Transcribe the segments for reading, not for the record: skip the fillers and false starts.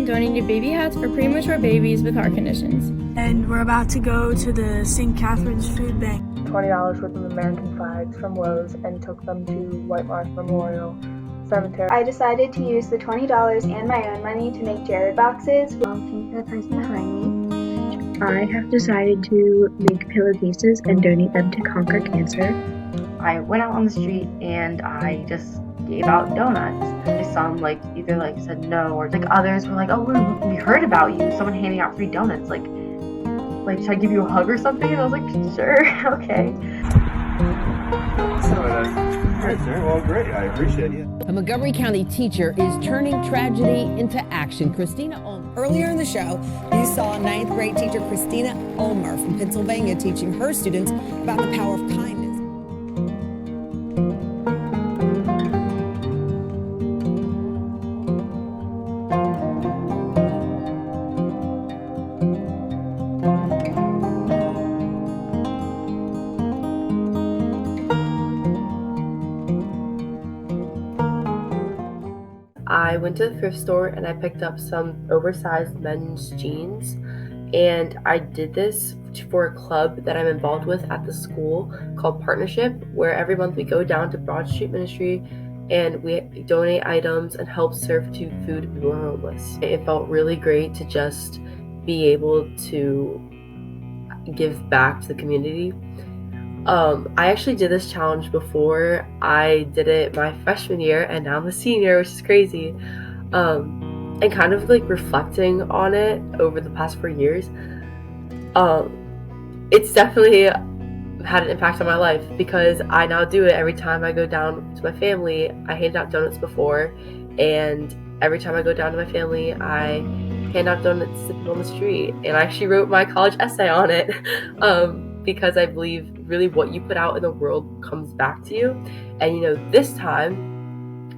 and donated baby hats for premature babies with heart conditions. And we're about to go to the St. Catherine's Food Bank. $20 worth of American flags from Lowe's and took them to White Marsh Memorial Cemetery. I decided to use the $20 and my own money to make Jared boxes. Thank the person behind me. I have decided to make pillowcases and donate them to Conquer Cancer. I went out on the street and I just gave out donuts. Some either said no, or others were like, oh, we heard about you. Someone handing out free donuts. Like, should I give you a hug or something? And I was like, sure, okay. Well, great. I appreciate it. A Montgomery County teacher is turning tragedy into action. Christina Ulmer. Earlier in the show, you saw 9th grade teacher Christina Ulmer from Pennsylvania teaching her students about the power of kindness. I went to the thrift store and I picked up some oversized men's jeans, and I did this for a club that I'm involved with at the school called Partnership, where every month we go down to Broad Street Ministry and we donate items and help serve food to people who are homeless. It felt really great to just be able to give back to the community. I actually did this challenge before. I did it my freshman year and now I'm a senior, which is crazy. And kind of reflecting on it over the past 4 years, it's definitely had an impact on my life because I now do it every time I go down to my family. I handed out donuts before, and every time I go down to my family, I hand out donuts to people on the street. And I actually wrote my college essay on it. Because I believe really what you put out in the world comes back to you. And this time,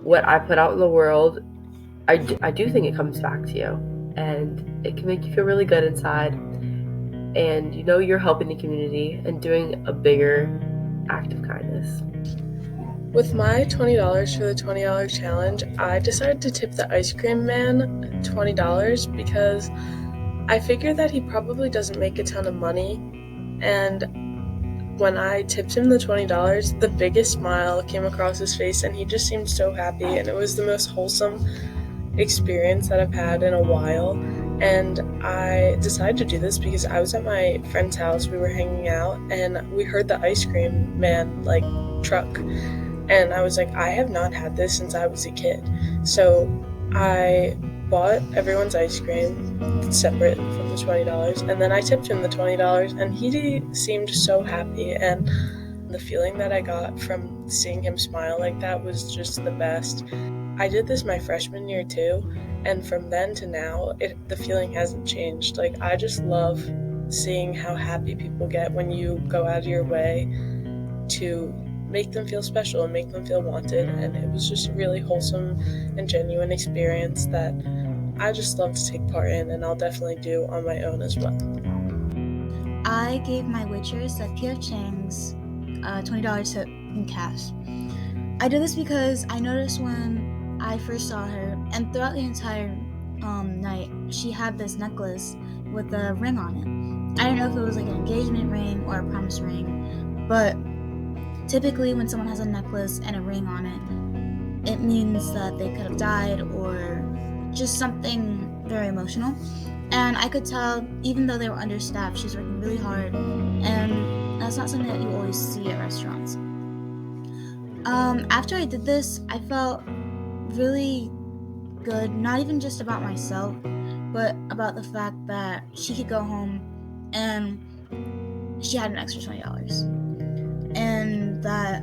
what I put out in the world, I do think it comes back to you, and it can make you feel really good inside, and you're helping the community and doing a bigger act of kindness. With my $20 for the $20 challenge, I decided to tip the ice cream man $20 because I figured that he probably doesn't make a ton of money, and when I tipped him the $20, the biggest smile came across his face and he just seemed so happy, and it was the most wholesome experience that I've had in a while. And I decided to do this because I was at my friend's house, we were hanging out, and we heard the ice cream man truck, and I was like, I have not had this since I was a kid. So I bought everyone's ice cream separate from the $20, and then I tipped him the $20, and he seemed so happy, and the feeling that I got from seeing him smile like that was just the best. I did this my freshman year too, and from then to now, the feeling hasn't changed. I just love seeing how happy people get when you go out of your way to make them feel special and make them feel wanted, and it was just a really wholesome and genuine experience that I just love to take part in, and I'll definitely do on my own as well. I gave my waitress at P.F. Chang's $20 tip in cash. I did this because I noticed when I first saw her, and throughout the entire night, she had this necklace with a ring on it. I don't know if it was an engagement ring or a promise ring, but typically when someone has a necklace and a ring on it, it means that they could have died or just something very emotional. And I could tell, even though they were understaffed, she's working really hard, and that's not something that you always see at restaurants. After I did this, I felt really good, not even just about myself, but about the fact that she could go home and she had an extra $20, and that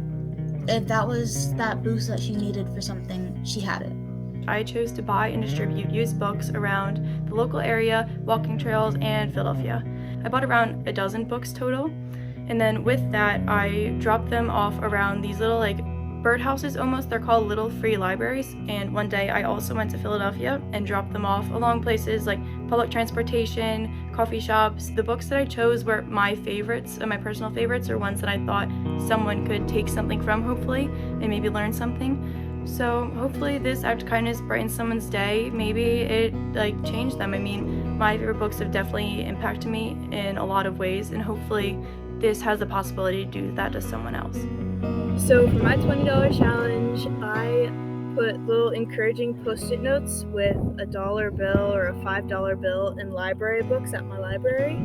if that was that boost that she needed for something, she had it. I chose to buy and distribute used books around the local area, walking trails, and Philadelphia. I bought around a dozen books total, and then with that, I dropped them off around these little birdhouses almost. They're called little free libraries, and one day I also went to Philadelphia and dropped them off along places like public transportation, coffee shops. The books that I chose were my favorites, and my personal favorites, or ones that I thought someone could take something from, hopefully, and maybe learn something. So hopefully this act of kindness brightens someone's day. Maybe it changed them. I mean, my favorite books have definitely impacted me in a lot of ways, and hopefully this has the possibility to do that to someone else. So for my $20 challenge, I put little encouraging post-it notes with a $1 bill or a $5 bill in library books at my library.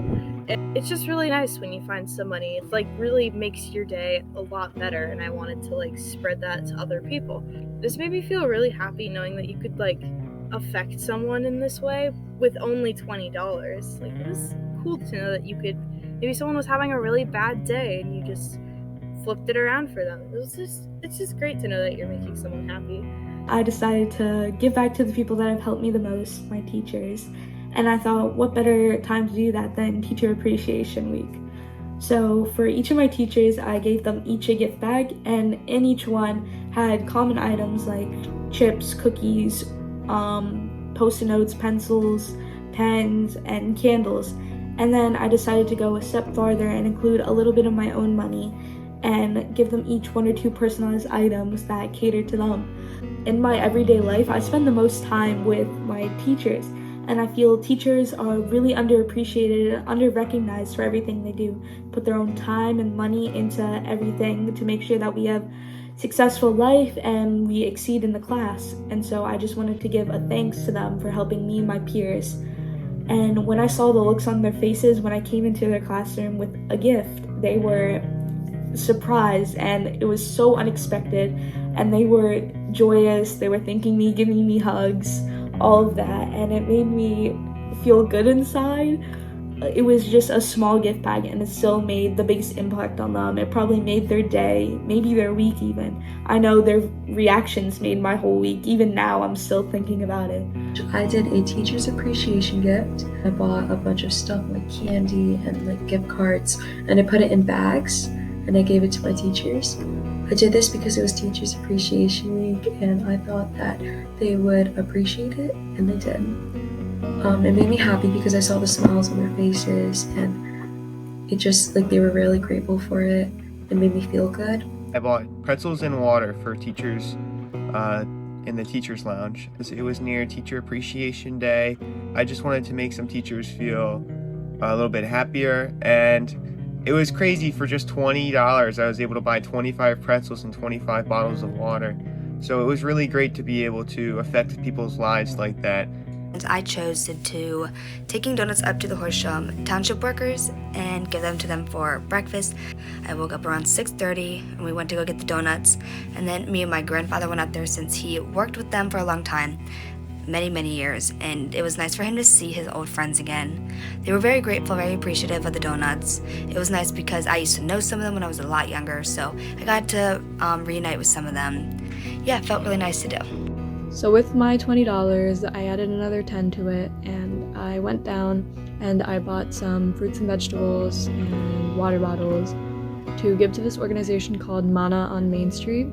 It's just really nice when you find somebody. It really makes your day a lot better, and I wanted to spread that to other people. This made me feel really happy knowing that you could affect someone in this way with only $20. It was cool to know that you could, maybe someone was having a really bad day and you just flipped it around for them. It's just great to know that you're making someone happy. I decided to give back to the people that have helped me the most, my teachers. And I thought, what better time to do that than Teacher Appreciation Week? So for each of my teachers, I gave them each a gift bag, and in each one had common items like chips, cookies, post-it notes, pencils, pens, and candles. And then I decided to go a step farther and include a little bit of my own money and give them each 1 or 2 personalized items that cater to them. In my everyday life, I spend the most time with my teachers, and I feel teachers are really underappreciated and under-recognized for everything they do. Put their own time and money into everything to make sure that we have successful life and we exceed in the class. And so I just wanted to give a thanks to them for helping me and my peers. And when I saw the looks on their faces when I came into their classroom with a gift, they were surprised, and it was so unexpected, and they were joyous. They were thanking me, giving me hugs, all of that, and it made me feel good inside. It was just a small gift bag, and it still made the biggest impact on them. It probably made their day, maybe their week even. I know their reactions made my whole week. Even now, I'm still thinking about it. I did a teacher's appreciation gift. I bought a bunch of stuff like candy and gift cards, and I put it in bags, and I gave it to my teachers. I did this because it was Teachers Appreciation Week, and I thought that they would appreciate it, and they did. It made me happy because I saw the smiles on their faces, and it just, they were really grateful for it. It made me feel good. I bought pretzels and water for teachers in the teachers lounge. It was near Teacher Appreciation Day. I just wanted to make some teachers feel a little bit happier, and it was crazy. For just $20, I was able to buy 25 pretzels and 25 bottles of water. So it was really great to be able to affect people's lives like that. I chose to do taking donuts up to the Horsham township workers and give them to them for breakfast. I woke up around 6:30 and we went to go get the donuts, and then me and my grandfather went out there since he worked with them for a long time, many years, and it was nice for him to see his old friends again. They were very grateful, very appreciative of the donuts. It was nice because I used to know some of them when I was a lot younger, so I got to reunite with some of them. Yeah, it felt really nice to do. So with my $20, I added another 10 to it, and I went down and I bought some fruits and vegetables and water bottles to give to this organization called Mana on Main Street.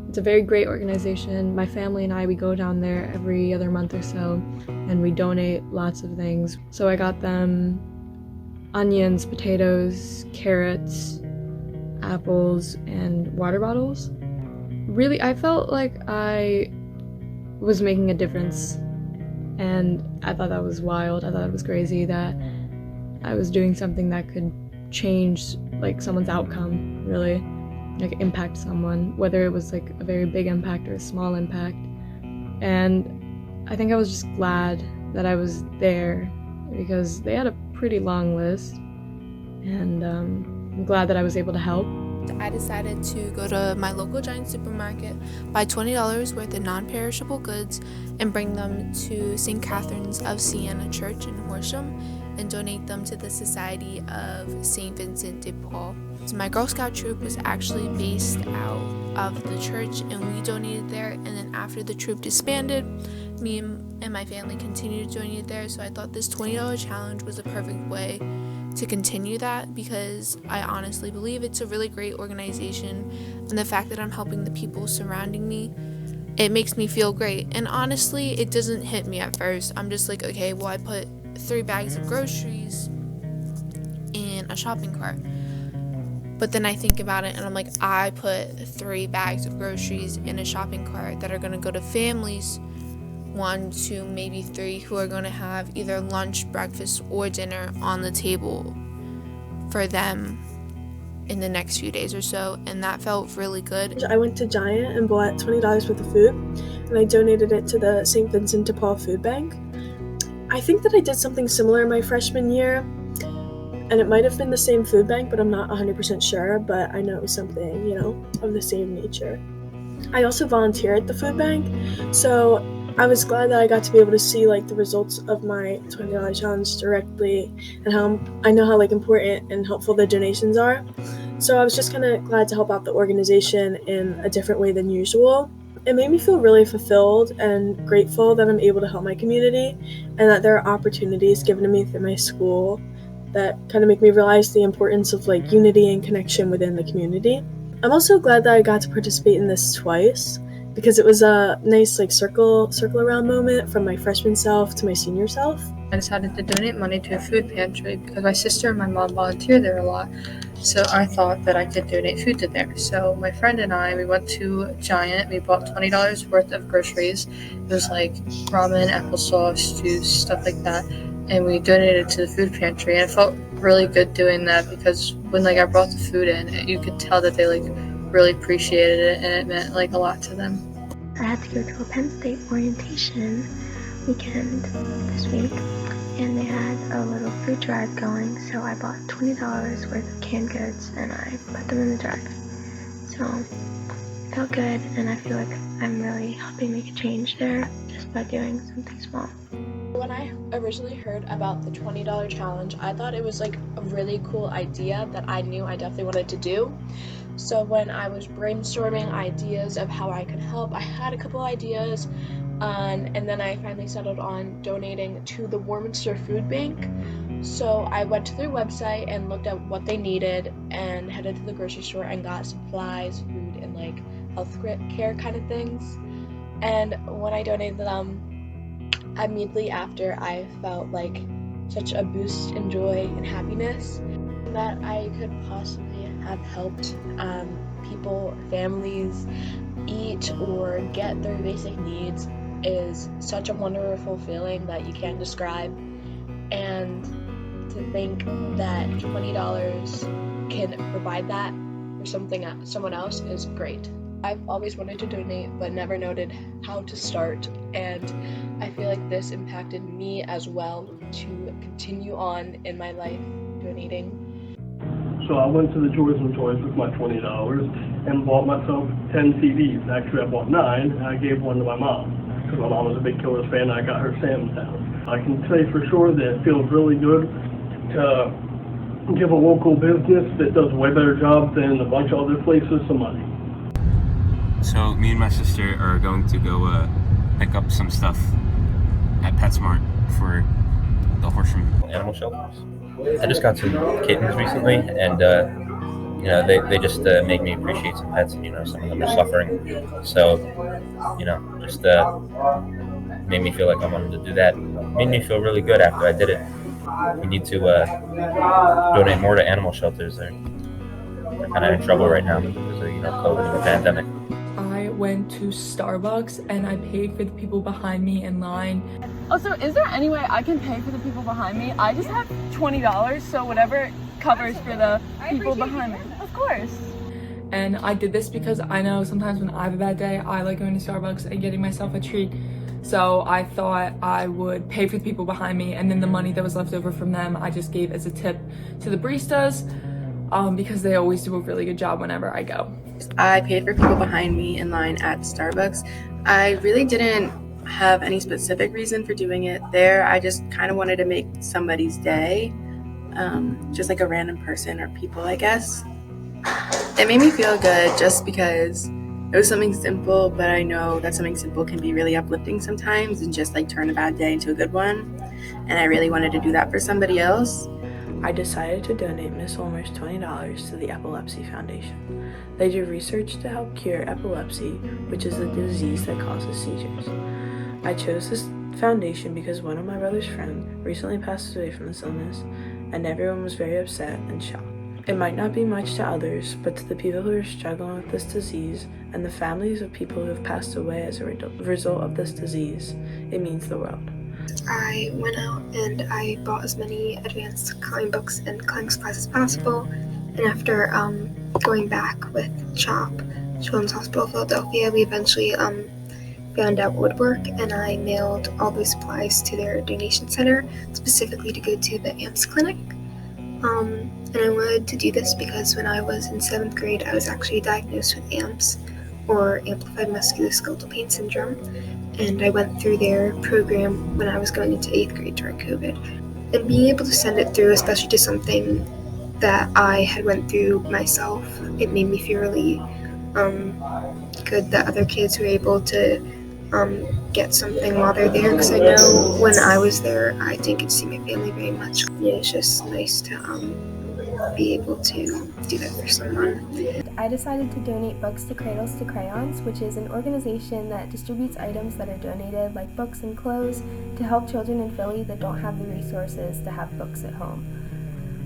It's a very great organization. My family and I, we go down there every other month or so, and we donate lots of things. So I got them onions, potatoes, carrots, apples, and water bottles. Really, I felt like I was making a difference, and I thought that was wild. I thought it was crazy that I was doing something that could change someone's outcome, really, impact someone, whether it was a very big impact or a small impact. And I think I was just glad that I was there because they had a pretty long list, and I'm glad that I was able to help. I decided to go to my local giant supermarket, buy $20 worth of non-perishable goods, and bring them to St. Catherine's of Siena Church in Horsham and donate them to the Society of St. Vincent de Paul. So my Girl Scout troop was actually based out of the church, and we donated there, and then after the troop disbanded, me and my family continued to donate there, so I thought this $20 challenge was a perfect way to continue that, because I honestly believe it's a really great organization, and the fact that I'm helping the people surrounding me, it makes me feel great. And honestly, it doesn't hit me at first. I'm just like, okay, well, I put 3 bags of groceries in a shopping cart, But then I think about it and I'm like, I put 3 bags of groceries in a shopping cart that are going to go to families, 1, 2, maybe 3, who are going to have either lunch, breakfast, or dinner on the table for them in the next few days or so, and that felt really good. I went to Giant and bought $20 worth of food, and I donated it to the St. Vincent de Paul Food Bank. I think that I did something similar my freshman year, and it might have been the same food bank, but I'm not 100% sure, but I know it was something, of the same nature. I also volunteer at the food bank, so I was glad that I got to be able to see the results of my $20 challenge directly, and how I know how important and helpful the donations are. So I was just kind of glad to help out the organization in a different way than usual. It made me feel really fulfilled and grateful that I'm able to help my community, and that there are opportunities given to me through my school that kind of make me realize the importance of unity and connection within the community. I'm also glad that I got to participate in this twice, because it was a nice circle around moment from my freshman self to my senior self. I decided to donate money to a food pantry because my sister and my mom volunteer there a lot, so I thought that I could donate food to there. So my friend and I, we went to Giant, we bought $20 worth of groceries. It was ramen, applesauce, juice, stuff like that, and we donated to the food pantry, and it felt really good doing that because when I brought the food in, you could tell that they really appreciated it, and it meant a lot to them. I had to go to a Penn State orientation weekend this week, and they had a little food drive going, so I bought $20 worth of canned goods and I put them in the drive. So it felt good, and I feel like I'm really helping make a change there just by doing something small. When I originally heard about the $20 challenge, I thought it was a really cool idea that I knew I definitely wanted to do. So when I was brainstorming ideas of how I could help, I had a couple ideas, and then I finally settled on donating to the Warminster Food Bank. So I went to their website and looked at what they needed and headed to the grocery store and got supplies, food, and health care kind of things. And when I donated them, immediately after, I felt such a boost in joy and happiness that I could possibly have helped people, families eat or get their basic needs is such a wonderful feeling that you can't describe. And to think that $20 can provide that for someone else is great. I've always wanted to donate but never noted how to start, and I feel like this impacted me as well to continue on in my life donating. So I went to the Joys and Toys with my $20 and bought myself 10 CDs. Actually, I bought 9, and I gave one to my mom because my mom was a big Killers fan, and I got her Sam's Town. I can say for sure that it feels really good to give a local business that does a way better job than a bunch of other places some money. So me and my sister are going to go pick up some stuff at PetSmart for the Horsham animal shelters. I just got some kittens recently, and they just make me appreciate some pets, and some of them are suffering. So just made me feel like I wanted to do that. Made me feel really good after I did it. We need to donate more to animal shelters. They're kind of in trouble right now because of COVID and the pandemic. I went to Starbucks and I paid for the people behind me in line. Also, is there any way I can pay for the people behind me? I just have $20, so whatever covers for the people behind me. Of course. And I did this because I know sometimes when I have a bad day, I like going to Starbucks and getting myself a treat. So I thought I would pay for the people behind me, and then the money that was left over from them, I just gave as a tip to the baristas because they always do a really good job whenever I go. I paid for people behind me in line at Starbucks. I really didn't have any specific reason for doing it there. I just kind of wanted to make somebody's day, just like a random person or people, I guess. It made me feel good just because it was something simple, but I know that something simple can be really uplifting sometimes and just turn a bad day into a good one. And I really wanted to do that for somebody else. I decided to donate Miss Ulmer's $20 to the Epilepsy Foundation. They do research to help cure epilepsy, which is a disease that causes seizures. I chose this foundation because one of my brother's friends recently passed away from this illness, and everyone was very upset and shocked. It might not be much to others, but to the people who are struggling with this disease and the families of people who have passed away as a result of this disease, it means the world. I went out and I bought as many advanced climbing books and climbing supplies as possible. And after going back with CHOP, Children's Hospital of Philadelphia, we eventually found out woodwork, and I mailed all those supplies to their donation center, specifically to go to the AMPS clinic. And I wanted to do this because when I was in 7th grade, I was actually diagnosed with AMPS, or Amplified Musculoskeletal Pain Syndrome, and I went through their program when I was going into 8th grade during COVID. And being able to send it through, especially to something that I had went through myself, it made me feel really good that other kids were able to get something while they're there, because I know when I was there, I didn't get to see my family very much. Yeah, it's just nice to be able to do that for someone. I decided to donate books to Cradles to Crayons, which is an organization that distributes items that are donated, like books and clothes, to help children in Philly that don't have the resources to have books at home.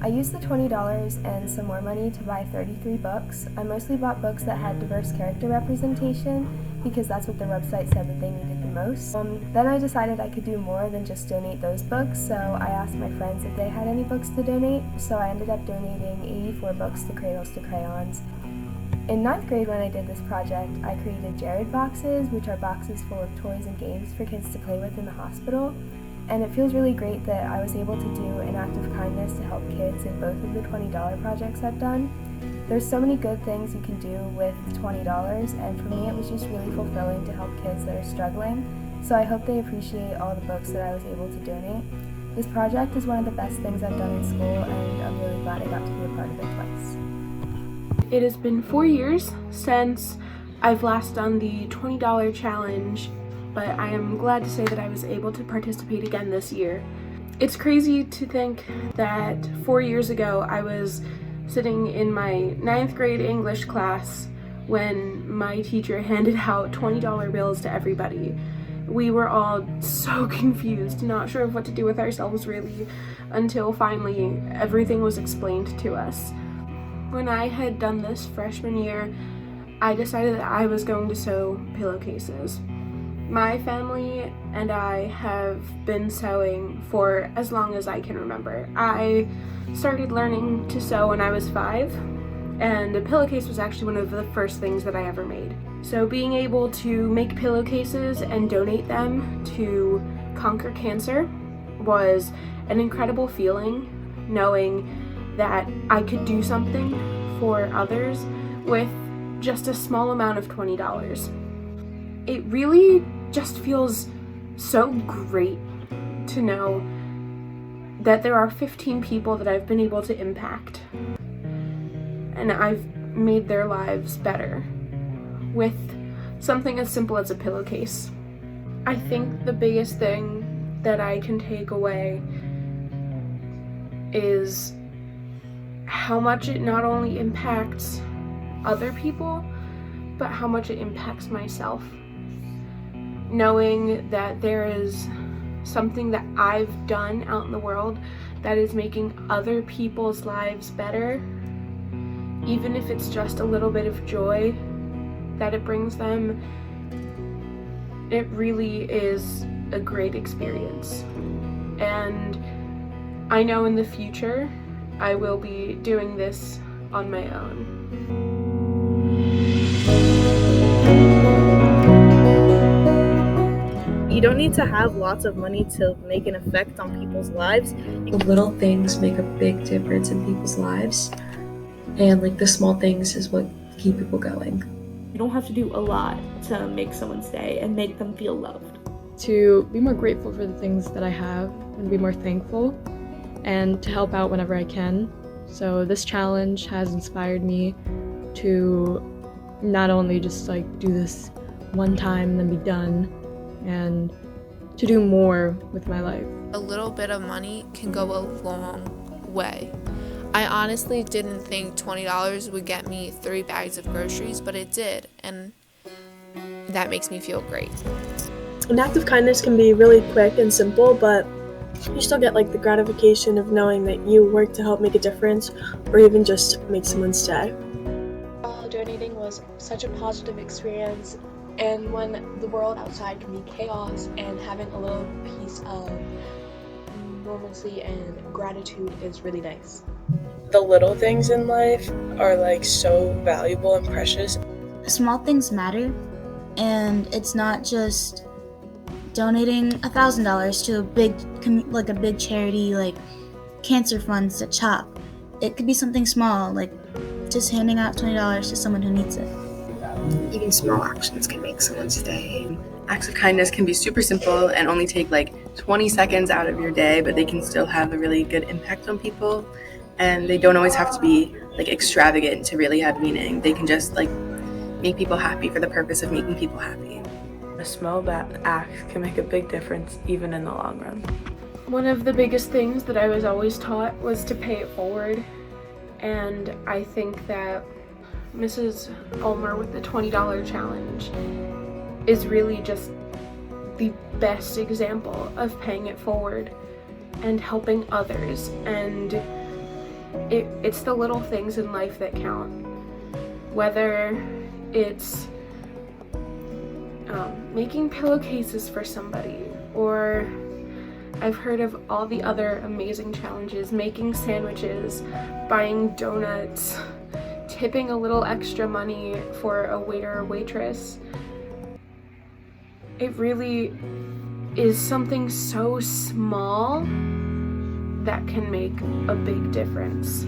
I used the $20 and some more money to buy 33 books. I mostly bought books that had diverse character representation because that's what their website said that they needed the most. Then I decided I could do more than just donate those books, so I asked my friends if they had any books to donate, so I ended up donating 84 books to Cradles to Crayons. In 9th grade, when I did this project, I created Jared boxes, which are boxes full of toys and games for kids to play with in the hospital. And it feels really great that I was able to do an act of kindness to help kids in both of the $20 projects I've done. There's so many good things you can do with $20, and for me it was just really fulfilling to help kids that are struggling, so I hope they appreciate all the books that I was able to donate. This project is one of the best things I've done in school, and I'm really glad I got to be a part of it twice. It has been 4 years since I've last done the $20 challenge, but I am glad to say that I was able to participate again this year. It's crazy to think that 4 years ago I was sitting in my 9th grade English class when my teacher handed out $20 bills to everybody. We were all so confused, not sure of what to do with ourselves really, until finally everything was explained to us. When I had done this freshman year, I decided that I was going to sew pillowcases. My family and I have been sewing for as long as I can remember. I started learning to sew when I was 5, and a pillowcase was actually one of the first things that I ever made. So being able to make pillowcases and donate them to Conquer Cancer was an incredible feeling, knowing that I could do something for others with just a small amount of $20. It really just feels so great to know that there are 15 people that I've been able to impact, and I've made their lives better with something as simple as a pillowcase. I think the biggest thing that I can take away is how much it not only impacts other people, but how much it impacts myself. Knowing that there is something that I've done out in the world that is making other people's lives better, even if it's just a little bit of joy that it brings them, it really is a great experience. And I know in the future I will be doing this on my own. You don't need to have lots of money to make an effect on people's lives. The little things make a big difference in people's lives, and like the small things is what keep people going. You don't have to do a lot to make someone's day and make them feel loved. To be more grateful for the things that I have and be more thankful, and to help out whenever I can. So this challenge has inspired me to not only just like do this one time and then be done, and to do more with my life. A little bit of money can go a long way. I honestly didn't think $20 would get me 3 bags of groceries, but it did, and that makes me feel great. An act of kindness can be really quick and simple, but You still get like the gratification of knowing that you work to help make a difference or even just make someone's day. Donating was such a positive experience, and when the world outside can be chaos, and having a little piece of normalcy and gratitude is really nice. The little things in life are like so valuable and precious. Small things matter, and it's not just donating $1,000 to a big charity like cancer funds to CHOP. It could be something small, like just handing out $20 to someone who needs it. Even small actions can make someone's day. Acts of kindness can be super simple and only take like 20 seconds out of your day, but they can still have a really good impact on people. And they don't always have to be like extravagant to really have meaning. They can just like make people happy for the purpose of making people happy. A small act can make a big difference even in the long run. One of the biggest things that I was always taught was to pay it forward, and I think that Mrs. Ulmer with the $20 challenge is really just the best example of paying it forward and helping others, and it's the little things in life that count, whether it's making pillowcases for somebody, or I've heard of all the other amazing challenges, making sandwiches, buying donuts, tipping a little extra money for a waiter or waitress. It really is something so small that can make a big difference.